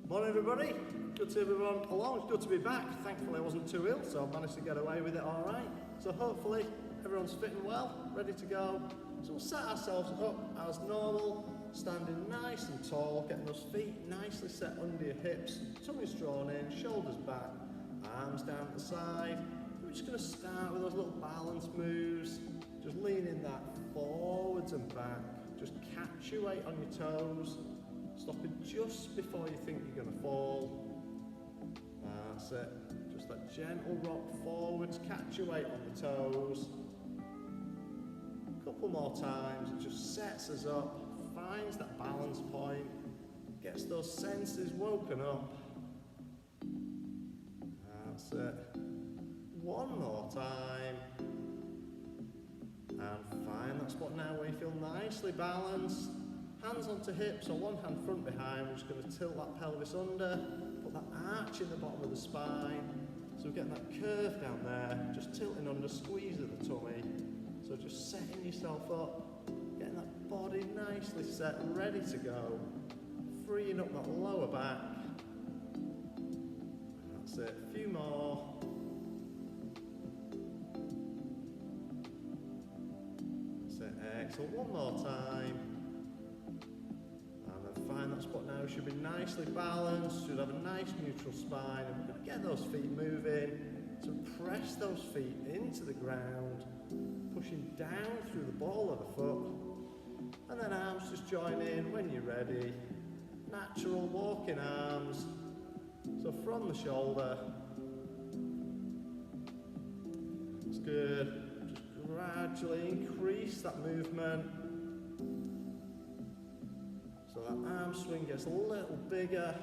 Morning everybody, good to see everyone along, it's good to be back. Thankfully I wasn't too ill, so I managed to get away with it alright. So hopefully everyone's fit and well, ready to go. So we'll set ourselves up as normal, standing nice and tall, getting those feet nicely set under your hips, tummies drawn in, shoulders back, arms down at the side. We're just going to start with those little balance moves, just leaning that forwards and back, just catch your weight on your toes. Stopping just before you think you're going to fall. That's it. Just that gentle rock forwards, catch your weight on the toes. A couple more times, it just sets us up, finds that balance point, gets those senses woken up. That's it. One more time. And find that spot now where you feel nicely balanced. Hands onto hips, or one hand front behind. We're just going to tilt that pelvis under, put that arch in the bottom of the spine. So we're getting that curve down there, just tilting under, squeeze of the tummy. So just setting yourself up, getting that body nicely set, ready to go. Freeing up that lower back. That's it, a few more. That's it, excellent, one more time. Find that spot now, should be nicely balanced, should have a nice neutral spine, and we're going to get those feet moving. So press those feet into the ground, pushing down through the ball of the foot, and then arms just join in when you're ready. Natural walking arms, so from the shoulder. That's good. Just gradually increase that movement. So that arm swing gets a little bigger.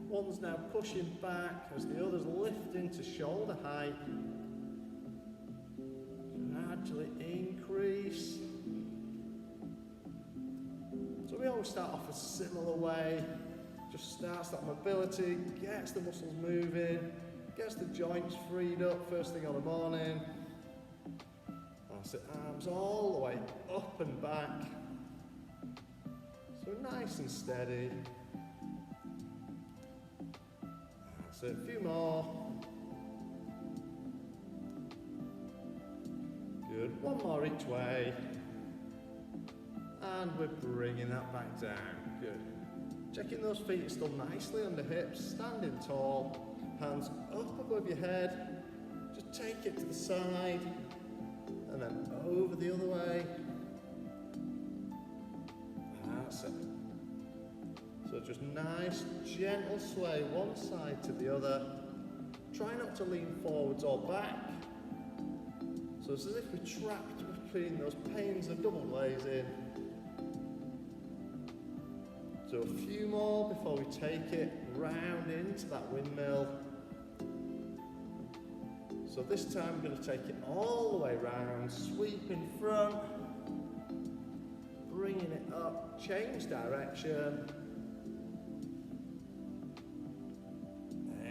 One's now pushing back as the other's lifting to shoulder height. Gradually increase. So we always start off a similar way. Just starts that mobility, gets the muscles moving, gets the joints freed up first thing on the morning. That's it, arms all the way up and back. So nice and steady. That's it, a few more. Good, one more each way. And we're bringing that back down, good. Checking those feet are still nicely under hips, standing tall, hands up above your head. Just take it to the side, and then over the other way. That's it. So just nice, gentle sway one side to the other. Try not to lean forwards or back. So it's as if we're trapped between those panes of double glazing. So a few more before we take it round into that windmill. So this time we're going to take it all the way round, sweep in front, bringing it up, change direction.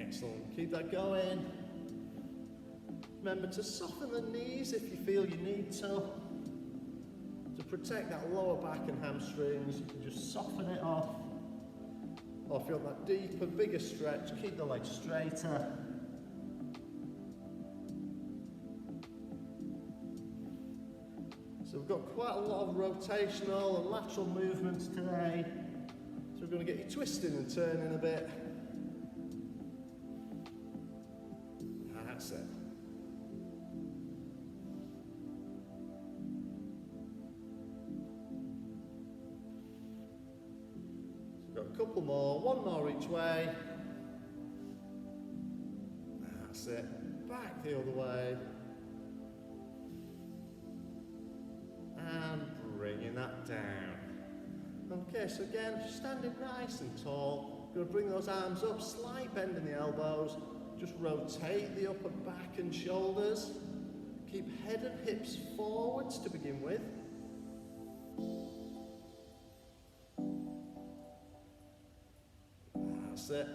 Excellent, keep that going. Remember to soften the knees if you feel you need to. To protect that lower back and hamstrings, you can just soften it off. Or if you want that deeper, bigger stretch, keep the legs straighter. So we've got quite a lot of rotational and lateral movements today. So we're going to get you twisting and turning a bit. That's it. So we've got a couple more, one more each way. That's it. Back the other way. And bringing that down. Okay, so again, standing nice and tall. You're going to bring those arms up, slight bend in the elbows. Just rotate the upper back and shoulders. Keep head and hips forwards to begin with. That's it.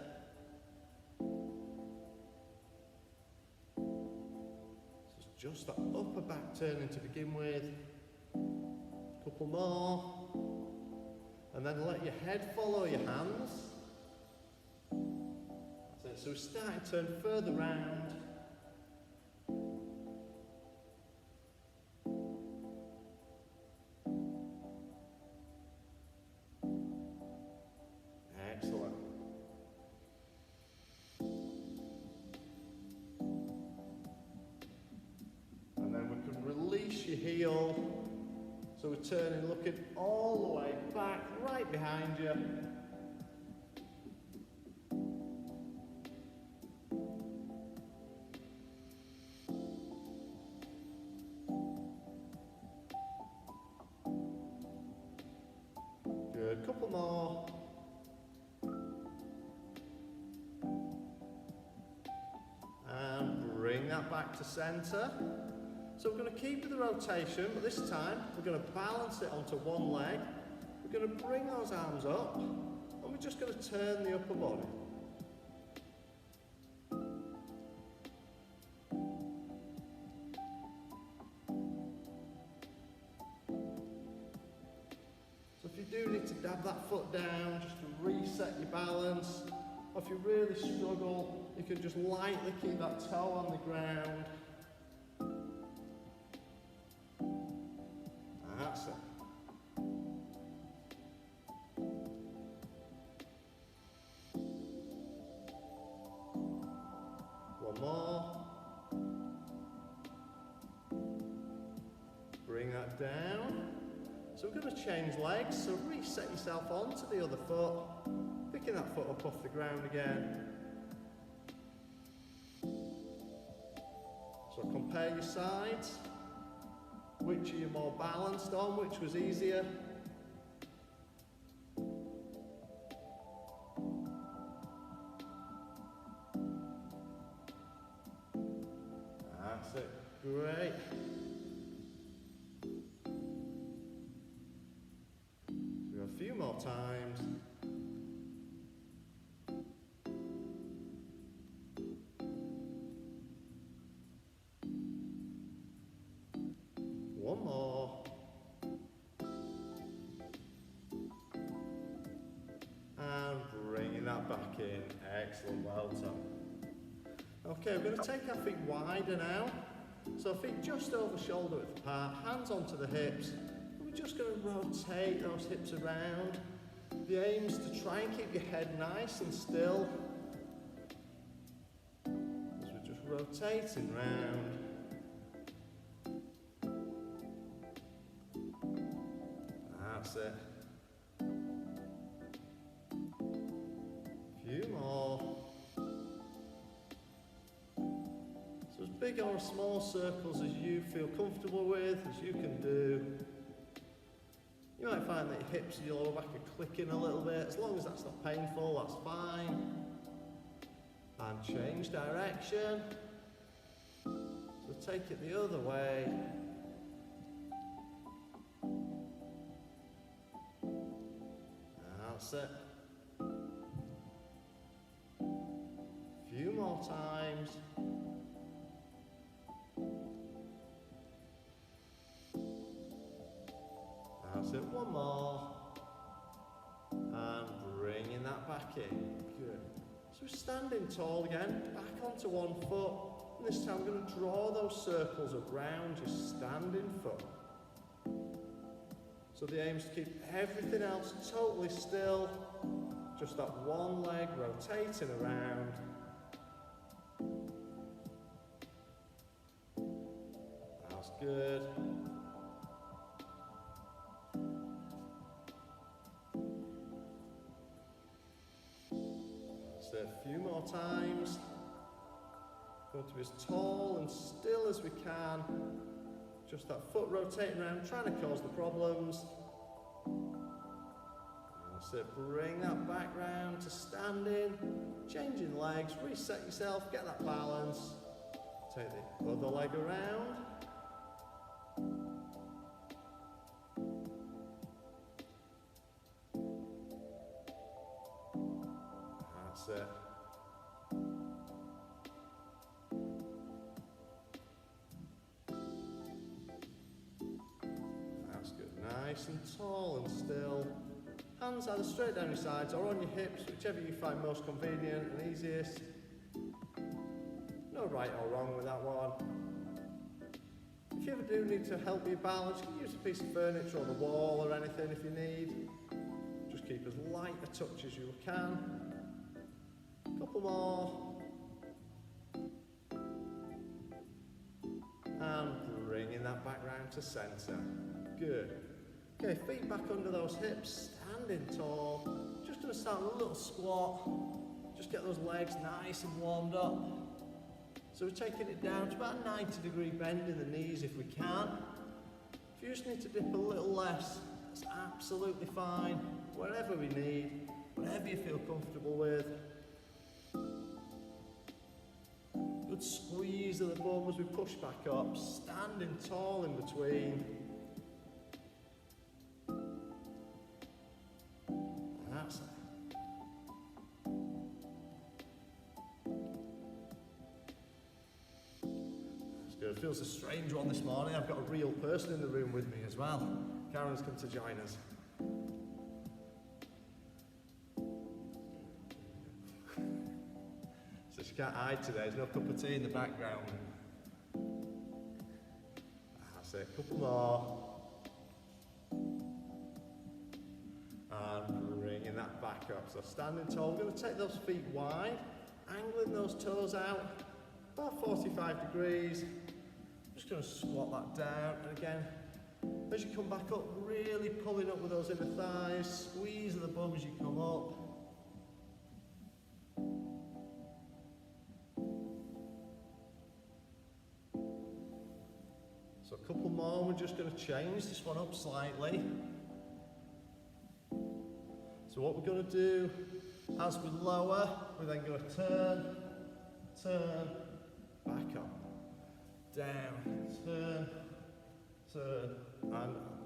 So it's just that upper back turning to begin with. Couple more. And then let your head follow your hands. So we're starting to turn further round. Excellent. And then we can release your heel. So we're turning, looking all the way back, right behind you. Good, couple more. And bring that back to center. So we're going to keep with the rotation, but this time we're going to balance it onto one leg. We're going to bring those arms up, and we're just going to turn the upper body. So if you do need to dab that foot down, just to reset your balance, or if you really struggle, you can just lightly keep that toe on the ground. That's it. One more. Bring that down. So we're going to change legs, so reset yourself onto the other foot, picking that foot up off the ground again. So compare your sides. Which are you more balanced on? Which was easier? That's it. Great. So a few more times. One more. And bringing that back in. Excellent, well done. Okay, we're going to take our feet wider now. So feet just over shoulder width apart, hands onto the hips. And we're just going to rotate those hips around. The aim is to try and keep your head nice and still. As we're just rotating round. That's it. A few more. So as big or small circles as you feel comfortable with, as you can do. You might find that your hips and your lower back are clicking a little bit. As long as that's not painful, that's fine. And change direction. So take it the other way. That's it. Few more times. That's it. One more. And bringing that back in. Good. So we're standing tall again. Back onto one foot. And this time we're going to draw those circles around your standing foot. So the aim is to keep everything else totally still, just that one leg rotating around. That's good. That's it, a few more times. Going to be as tall and still as we can. Just that foot rotating around, trying to cause the problems. That's it, bring that back round to standing, changing legs, reset yourself, get that balance. Take the other leg around. That's it. Nice and tall and still. Hands either straight down your sides or on your hips, whichever you find most convenient and easiest. No right or wrong with that one. If you ever do need to help you balance, you can use a piece of furniture on the wall or anything if you need. Just keep as light a touch as you can. A couple more. And bringing that back round to centre. Good. Okay, feet back under those hips, standing tall. Just going to start a little squat. Just get those legs nice and warmed up. So we're taking it down to about a 90-degree bend in the knees if we can. If you just need to dip a little less, that's absolutely fine. Wherever we need, whatever you feel comfortable with. Good squeeze of the bum as we push back up, standing tall in between. That's it. It feels a strange one this morning. I've got a real person in the room with me as well. Karen's come to join us. So she can't hide today. There's no cup of tea in the background. That's it. A couple more. And bringing that back up. So standing tall. We're going to take those feet wide, angling those toes out about 45 degrees. Just going to squat that down, and again, as you come back up, really pulling up with those inner thighs, squeeze of the bum as you come up. So a couple more, we're just going to change this one up slightly. So what we're going to do, as we lower, we're then going to turn, back up. Down, turn, and up.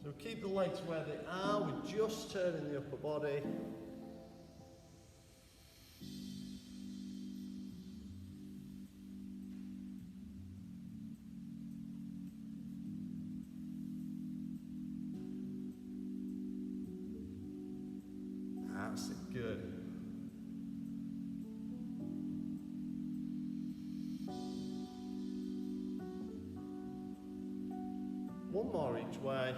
So keep the legs where they are, we're just turning the upper body. That's it, good. One more each way.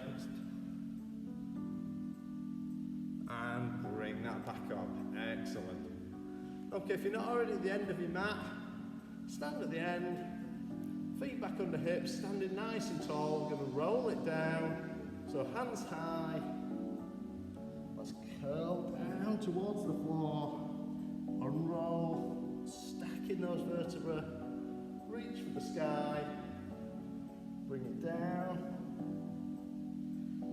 And bring that back up. Excellent. Okay, if you're not already at the end of your mat, stand at the end, feet back under hips, standing nice and tall. We're going to roll it down. So hands high. Let's curl down towards the floor. Unroll, stacking those vertebrae. Reach for the sky. Bring it down.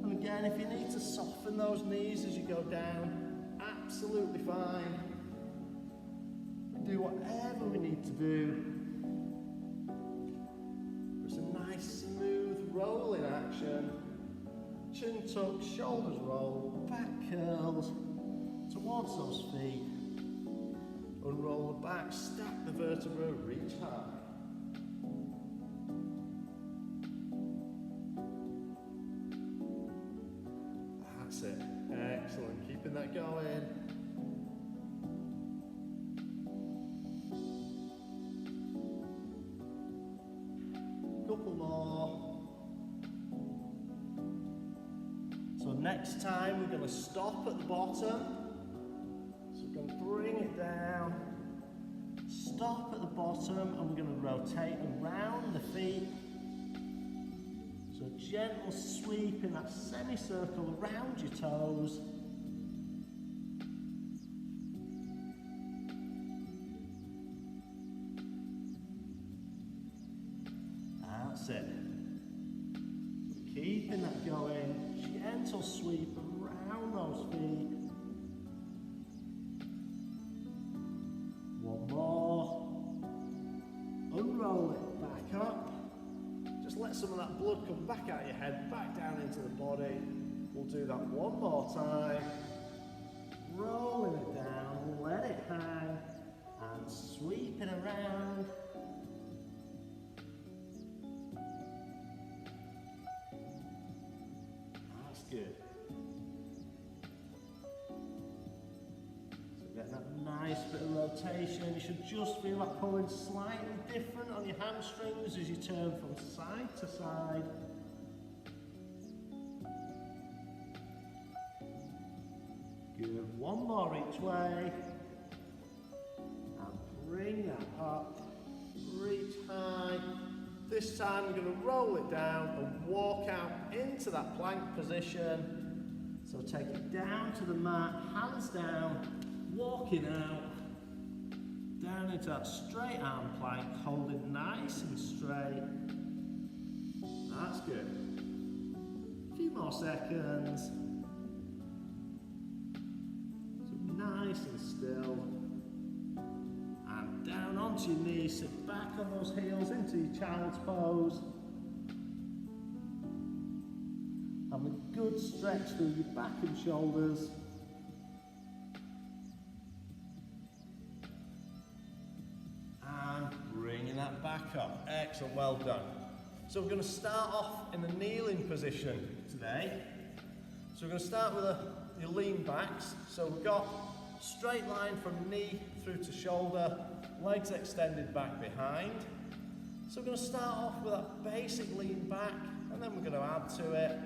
And again, if you need to soften those knees as you go down, absolutely fine. Do whatever we need to do. It's a nice, smooth, rolling action. Chin tuck, shoulders roll, back curls towards those feet. Unroll the back, stack the vertebra, reach high. That's it. Excellent. Keeping that going. Couple more. So next time we're going to stop at the bottom. So we're going to bring it down. Stop at the bottom and we're going to rotate around the feet. So a gentle sweep in that semicircle around your toes. That's it. Keeping that going. Gentle sweep around those feet. One more. Unroll it back up. Just let some of that blood come back out of your head, back down into the body. We'll do that one more time. Rolling it down, let it hang, and sweeping around. That's good. So get that nice bit of rotation. You should just feel that pulling slightly different on your hamstrings as you turn from side to side. Good, one more each way. And bring that up, reach high. This time we're going to roll it down and walk out into that plank position. So take it down to the mat, hands down, walking out, down into that straight arm plank, holding nice and straight. That's good. A few more seconds. So nice and still. And down onto your knees, sit back on those heels into your child's pose. And a good stretch through your back and shoulders. And bringing that back up. Excellent, well done. So we're going to start off in the kneeling position today. So we're going to start with your lean backs. So we've got straight line from knee through to shoulder, legs extended back behind. So we're going to start off with that basic lean back, and then we're going to add to it.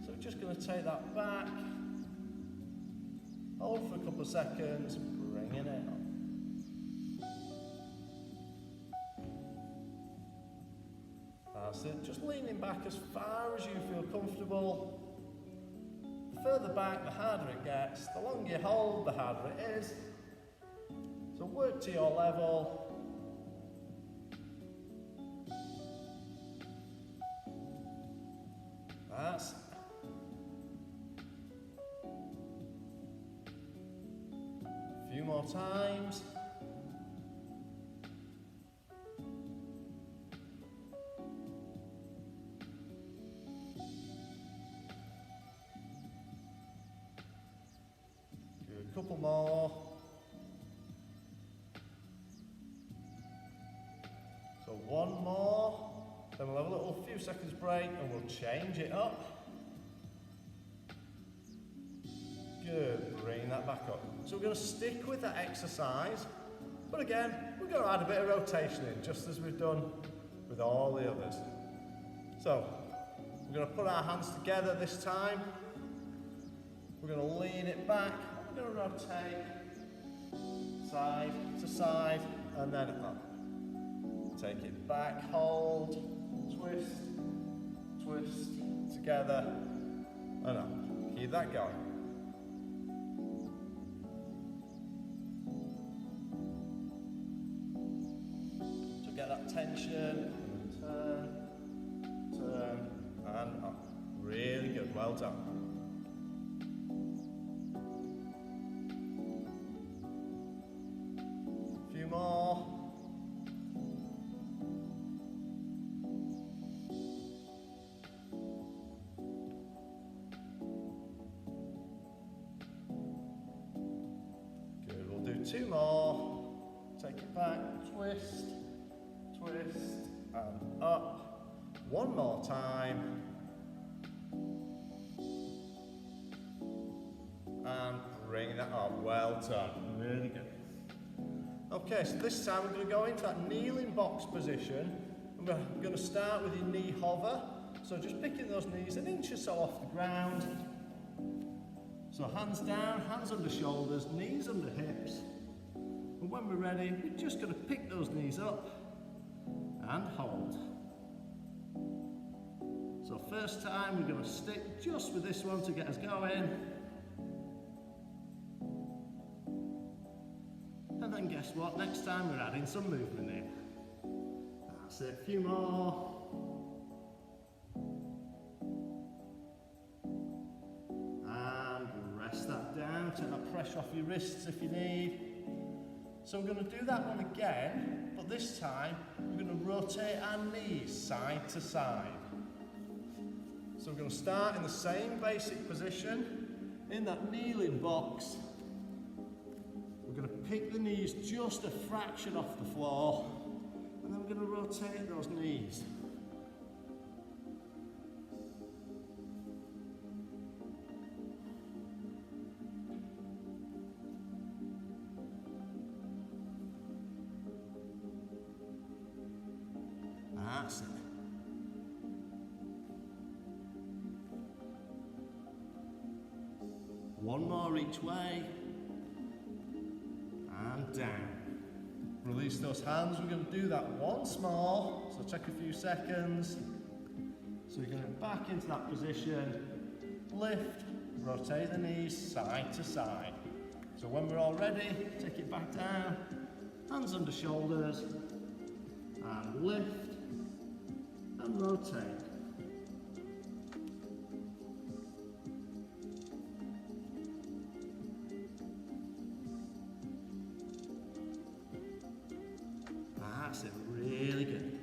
So we're just going to take that back, hold for a couple of seconds, bringing it up. That's it, just leaning back as far as you feel comfortable. The further back, the harder it gets. The longer you hold, the harder it is. So work to your level. That's it. A few more times. Couple more. So one more, then we'll have a little few seconds break and we'll change it up. Good, bring that back up. So we're going to stick with that exercise, but again, we're going to add a bit of rotation in, just as we've done with all the others. So we're going to put our hands together this time. We're going to lean it back. We're going to rotate side to side and then up. Take it back, hold, twist, twist, together and up. Keep that going. So get that tension, turn and up. Really good, well done. More. Good, we'll do two more. Take it back, twist, twist, and up. One more time. And bring that up, well done, really good. Okay, so this time we're going to go into that kneeling box position. And we're going to start with your knee hover. So just picking those knees an inch or so off the ground. So hands down, hands under shoulders, knees under hips. And when we're ready, we're just going to pick those knees up and hold. So first time we're going to stick just with this one to get us going. And then guess what? Next time we're adding some movement in. That's it, a few more. And rest that down, take that pressure off your wrists if you need. So we're going to do that one again, but this time we're going to rotate our knees side to side. So we're going to start in the same basic position, in that kneeling box. We're going to pick the knees just a fraction off the floor, and then we're going to rotate those knees. That's it. One more each way. And down. Release those hands. We're going to do that once more. So take a few seconds. So you're going to back into that position. Lift. Rotate the knees side to side. So when we're all ready, take it back down. Hands under shoulders. And lift. And rotate. That's it, really good.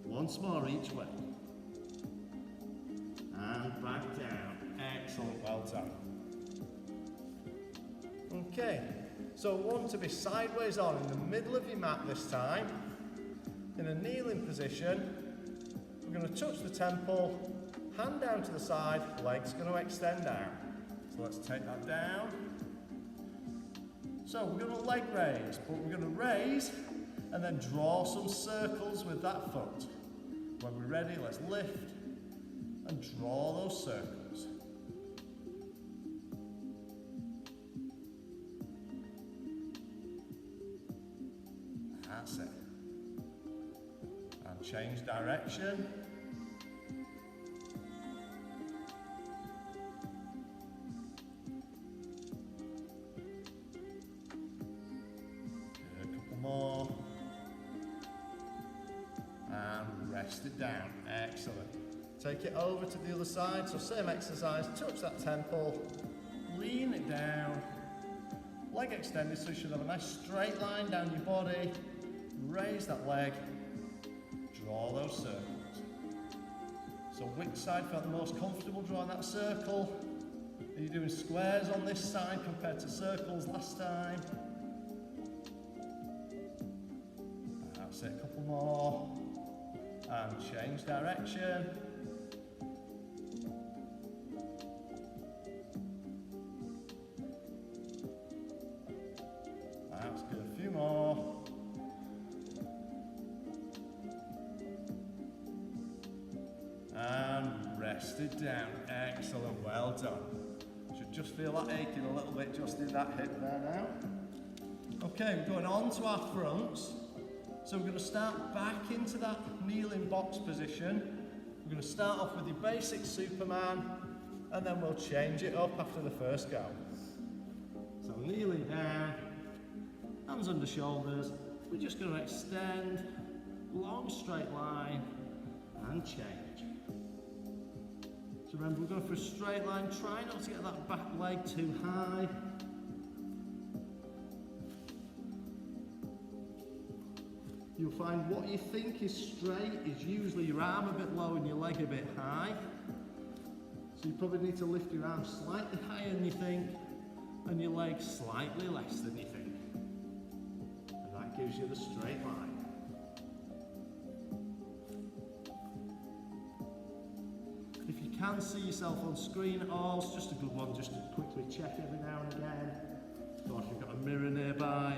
Once more each way. And back down. Excellent, well done. Okay, so want to be sideways on in the middle of your mat this time. In a kneeling position, we're going to touch the temple, hand down to the side, legs going to extend out. So let's take that down. So we're going to leg raise, but we're going to raise and then draw some circles with that foot. When we're ready, let's lift and draw those circles. That's it. And change direction. More. And rest it down. Excellent. Take it over to the other side. So same exercise. Touch that temple. Lean it down. Leg extended so you should have a nice straight line down your body. Raise that leg. Draw those circles. So which side felt the most comfortable drawing that circle? Are you doing squares on this side compared to circles last time? That's it, a couple more. And change direction. That's good, a few more. And rest it down. Excellent, well done. Should just feel that aching a little bit just in that hip there now. Okay, we're going on to our fronts. So we're going to start back into that kneeling box position. We're going to start off with your basic Superman, and then we'll change it up after the first go. So kneeling down, hands under shoulders. We're just going to extend, long straight line, and change. So remember, we're going for a straight line. Try not to get that back leg too high. You'll find what you think is straight is usually your arm a bit low and your leg a bit high. So you probably need to lift your arm slightly higher than you think and your leg slightly less than you think. And that gives you the straight line. If you can see yourself on screen at all, it's just a good one just to quickly check every now and again. Or if you've got a mirror nearby.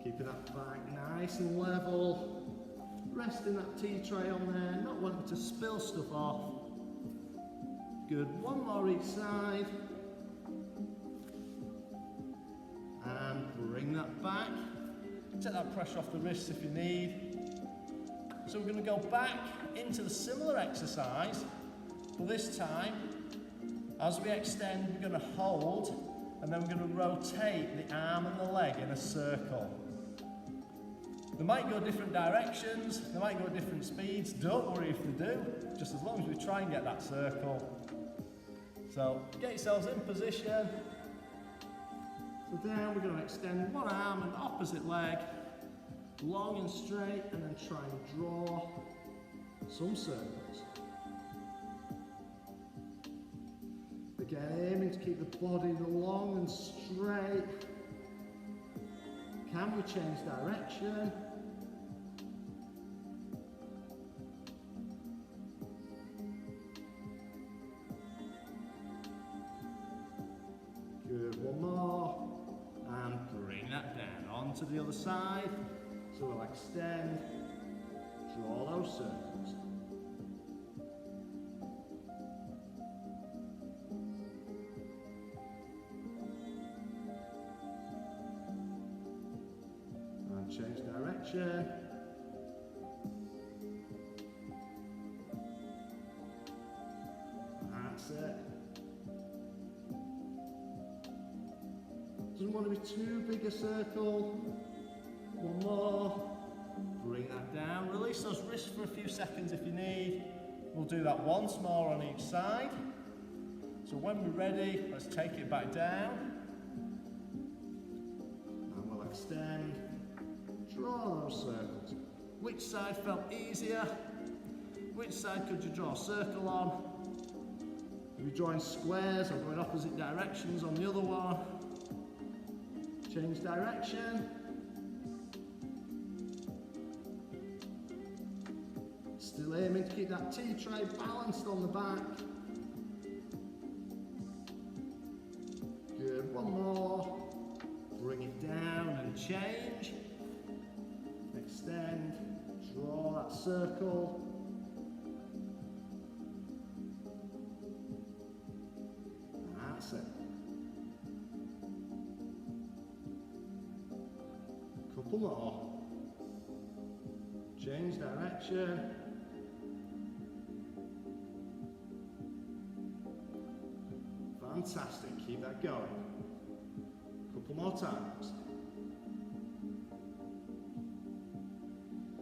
Keeping that back nice and level. Resting that tea tray on there, not wanting to spill stuff off. Good, one more each side. And bring that back. Take that pressure off the wrists if you need. So we're going to go back into the similar exercise, but this time, as we extend, we're going to hold, and then we're going to rotate the arm and the leg in a circle. They might go different directions, they might go different speeds, don't worry if they do, just as long as we try and get that circle. So get yourselves in position. So down, we're going to extend one arm and opposite leg, long and straight, and then try and draw some circles. Again, aiming to keep the body long and straight. can we change direction? Good, one more. And bring that down onto the other side. So we'll extend, draw those circles. And change direction. That's it. Doesn't want to be too big a circle. One more. Bring that down. Release those wrists for a few seconds if you need. We'll do that once more on each side. So when we're ready, let's take it back down. And we'll extend. Draw those circles. Which side felt easier? Which side could you draw a circle on? Are you drawing squares or going opposite directions on the other one? Change direction. Still aiming to keep that tea tray balanced on the back. Good, one more. Bring it down and change. Extend, draw that circle. That's it. Couple more. Change direction. Fantastic, keep that going. Couple more times.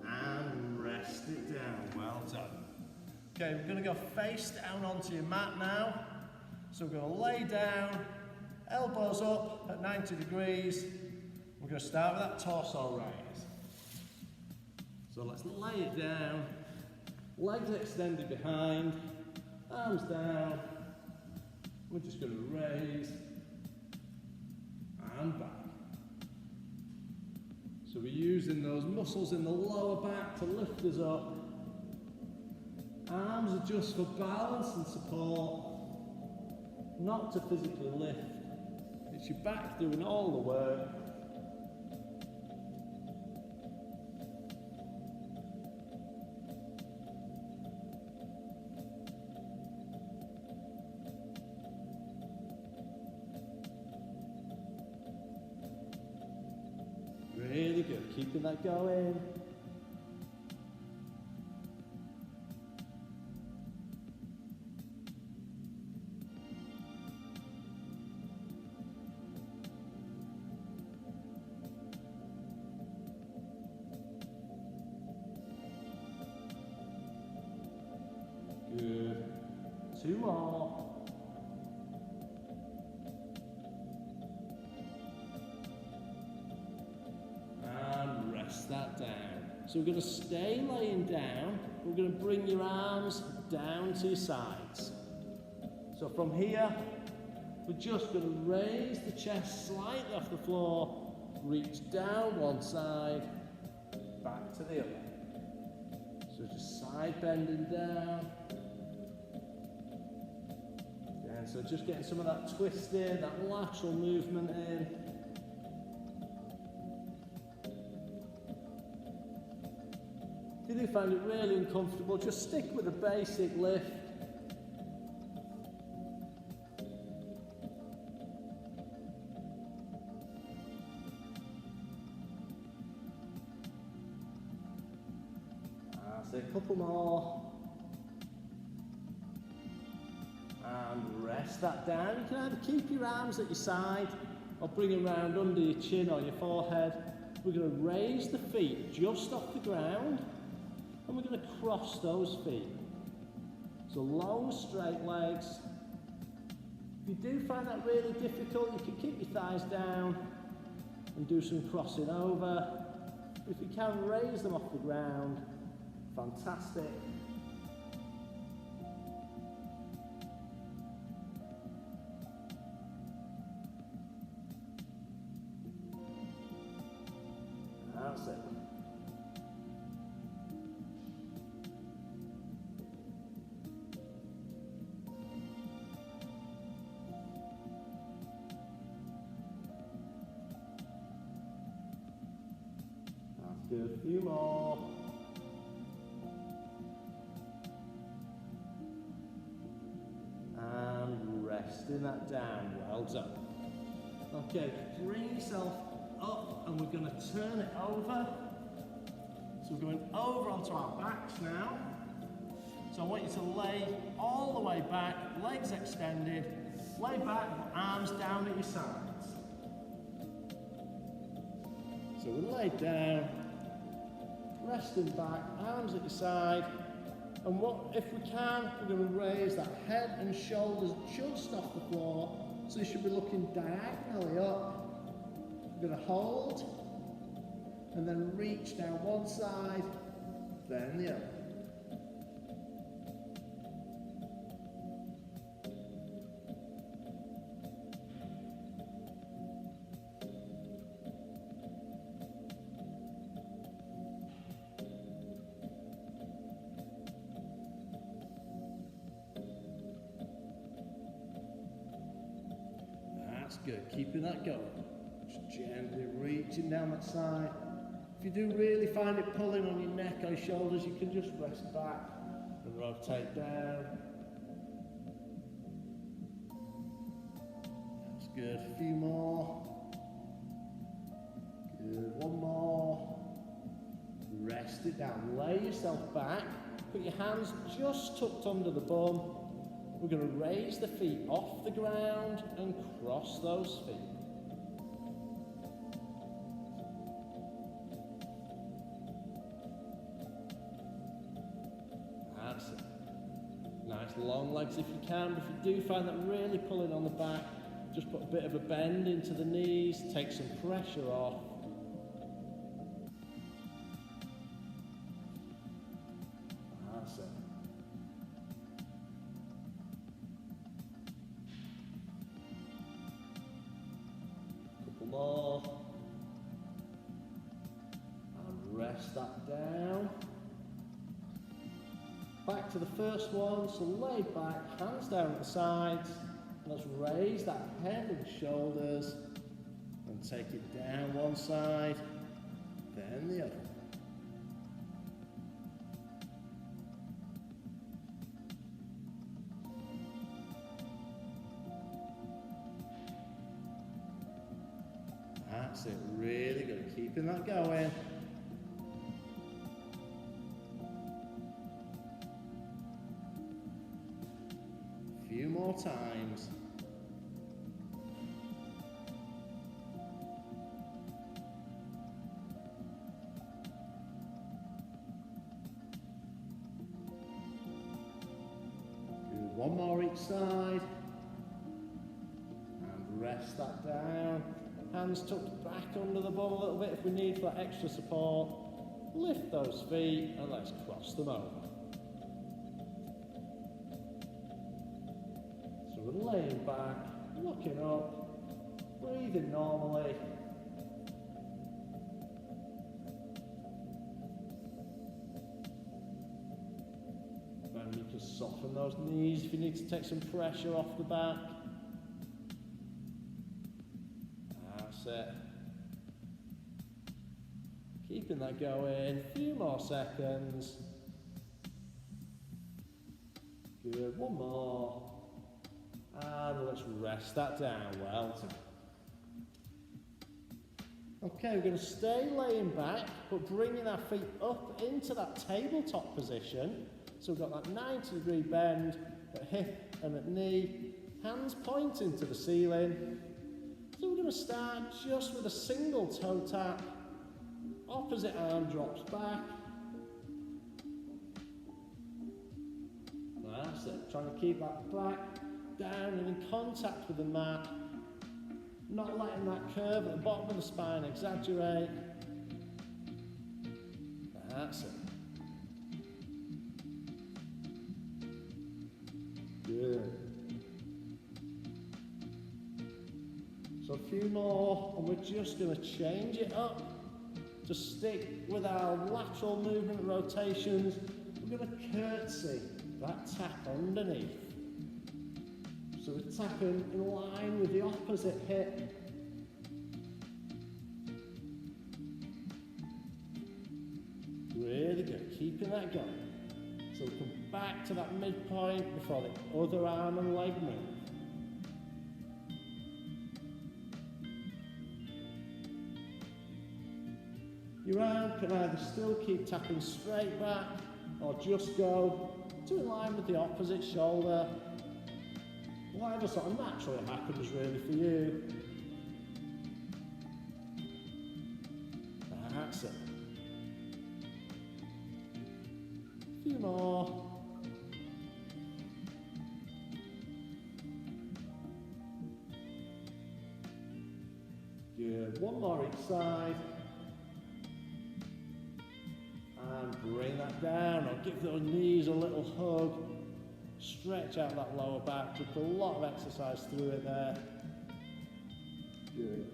And rest it down, well done. Okay, we're going to go face down onto your mat now. So we're going to lay down, elbows up at 90 degrees. We're going to start with that torso raise. So let's lay it down, legs extended behind, arms down. We're just going to raise and back. So we're using those muscles in the lower back to lift us up. Arms are just for balance and support, not to physically lift. It's your back doing all the work. Really good, keeping that going. Good. Two more. That down. So we're going to stay laying down. We're going to bring your arms down to your sides. So from here, we're just going to raise the chest slightly off the floor, reach down one side, back to the other. So just side bending down. And so just getting some of that twist in, that lateral movement in. If you do find it really uncomfortable, just stick with a basic lift. So a couple more. And rest that down. You can either keep your arms at your side or bring them round under your chin or your forehead. We're going to raise the feet just off the ground. And we're going to cross those feet. So long, straight legs. If you do find that really difficult, you can keep your thighs down and do some crossing over. If you can, raise them off the ground. Fantastic. That's it. That's good. A few more. And resting that down. Well done. Okay, bring yourself up and we're going to turn it over. So we're going over onto our backs now. So I want you to lay all the way back, legs extended, lay back, arms down at your sides. So we're laid down, resting back, arms at your side. And if we can, we're going to raise that head and shoulders just off the floor. So you should be looking diagonally up. We're going to hold and then reach down one side, then the other. That's good, keeping that going. Just gently reaching down that side. If you do really find it pulling on your neck or your shoulders, you can just rest back and rotate down. That's good, a few more. Good, one more. Rest it down, lay yourself back. Put your hands just tucked under the bum. We're going to raise the feet off the ground and cross those feet. That's it. Nice long legs if you can. If you do find that really pulling on the back, just put a bit of a bend into the knees, take some pressure off. That's it. More. And rest that down. Back to the first one, so lay back, hands down at the sides. Let's raise that head and shoulders and take it down one side, then the other. That's it, really good, keeping that going. A few more times. Do one more each side. And rest that down. Hands tucked back under the bum a little bit if we need for that extra support. Lift those feet and let's cross them over. So we're laying back, looking up, breathing normally. And you can soften those knees if you need to take some pressure off the back. It. Keeping that going, a few more seconds. Good, one more. And let's rest that down, well done. Okay, we're going to stay laying back, but bringing our feet up into that tabletop position. So we've got that 90-degree bend at hip and at knee, hands pointing to the ceiling. So we're going to start just with a single toe tap, opposite arm drops back. That's it, trying to keep that back down and in contact with the mat, not letting that curve at the bottom of the spine exaggerate. That's it. Good. So a few more, and we're just going to change it up. to stick with our lateral movement and rotations, we're going to curtsy that tap underneath. So we're tapping in line with the opposite hip. Really good, keeping that going. So we come back to that midpoint before the other arm and leg move. Your arm can either still keep tapping straight back or just go to in line with the opposite shoulder. Whatever sort of naturally happens really for you. That's it. A few more. Good. One more each side. And bring that down, or give those knees a little hug. Stretch out that lower back, took a lot of exercise through it there. Good.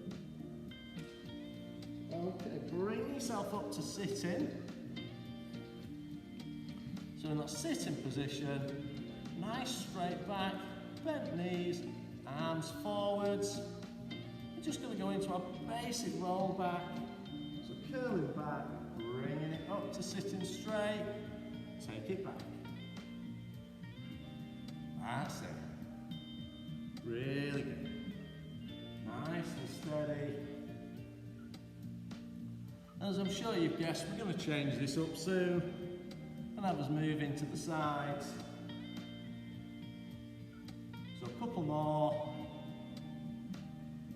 Okay, bring yourself up to sitting. So in that sitting position, nice straight back, bent knees, arms forwards. We're just going to go into our basic roll back. So curling back, bringing it up to sitting straight, take it back. That's it. Really good. Nice and steady. As I'm sure you've guessed, we're going to change this up soon and have us move into the sides. So a couple more.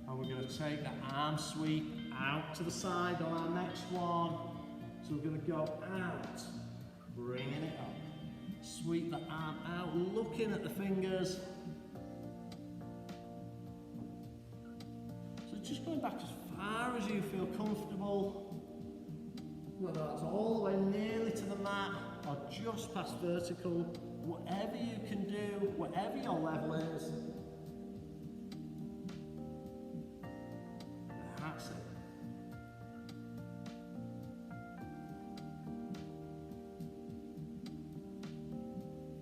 And we're going to take that arm sweep out to the side on our next one. So we're going to go out, bringing it up. Sweep the arm out, looking at the fingers. So just going back as far as you feel comfortable, whether that's all the way nearly to the mat or just past vertical, whatever you can do, whatever your level is. That's it.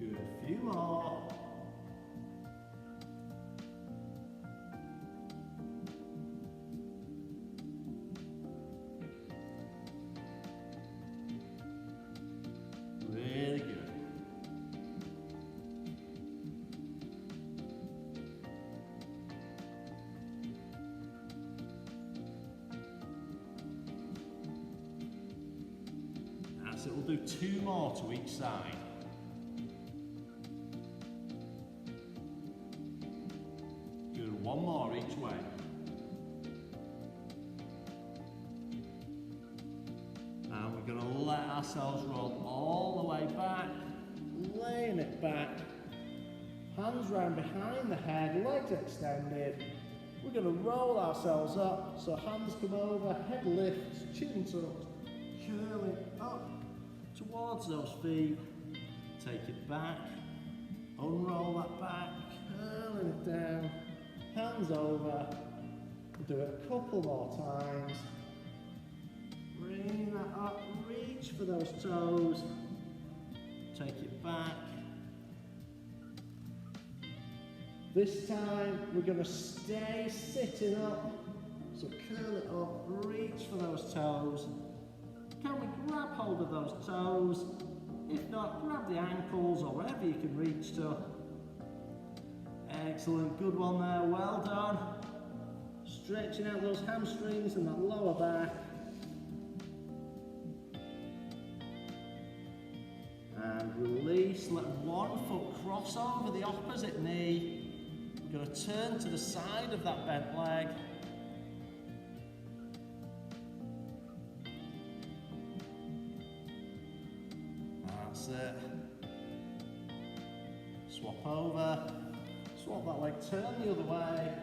A few more. Really good. That's it, we'll do 2 more to each side. One more each way. And we're going to let ourselves roll all the way back, laying it back, hands round behind the head, legs extended. We're going to roll ourselves up, so hands come over, head lifts, chin tucked, curling up towards those feet. Take it back, unroll that back, curling it down. Hands over, we'll do it a couple more times. Bring that up, reach for those toes. Take it back. This time we're going to stay sitting up. So curl it up, reach for those toes. Can we grab hold of those toes? If not, grab the ankles or wherever you can reach to. Excellent, good one there, well done. Stretching out those hamstrings and that lower back. And release, let one foot cross over the opposite knee. We're going to turn to the side of that bent leg. That's it. Swap over. Swap that leg, turn the other way.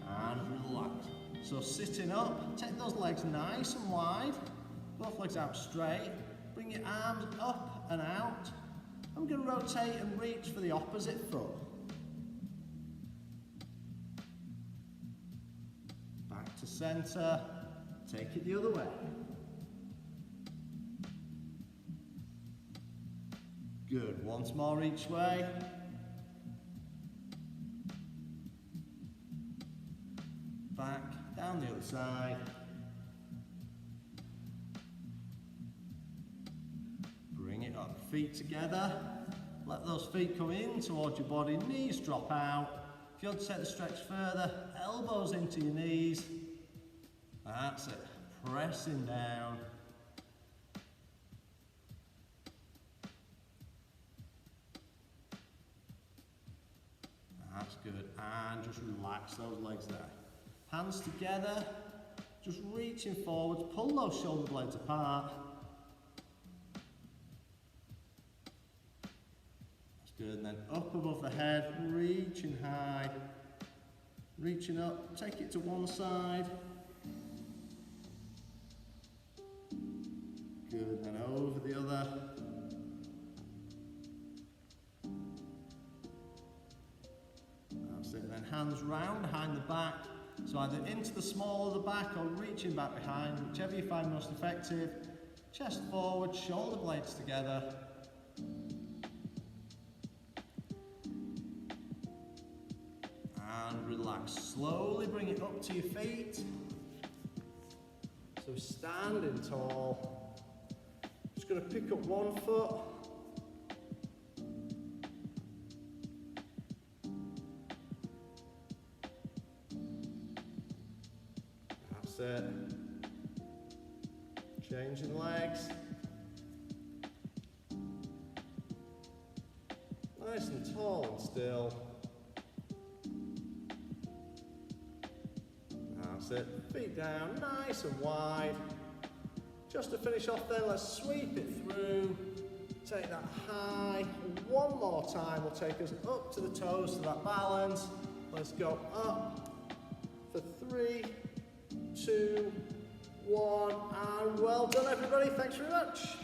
And relax. So sitting up, take those legs nice and wide. Both legs out straight. Bring your arms up and out. I'm going to rotate and reach for the opposite foot. Back to centre, take it the other way. Good, once more each way. Back, down the other side. Bring it up, feet together. Let those feet come in towards your body, knees drop out. If you want to take the stretch further, elbows into your knees. That's it, pressing down. That's good, and just relax those legs there. Hands together, just reaching forwards, pull those shoulder blades apart. That's good, and then up above the head, reaching high, reaching up, take it to one side. Good, then over the other. That's it, then hands round behind the back. So either into the small of the back or reaching back behind, whichever you find most effective. Chest forward, shoulder blades together. And relax. Slowly bring it up to your feet. So standing tall. Just going to pick up one foot. That's it. Changing legs. Nice and tall and still. That's it. Feet down, nice and wide. Just to finish off then, let's sweep it through. Take that high. One more time will take us up to the toes to that balance. Let's go up for 3, 2, 1, and well done everybody. Thanks very much.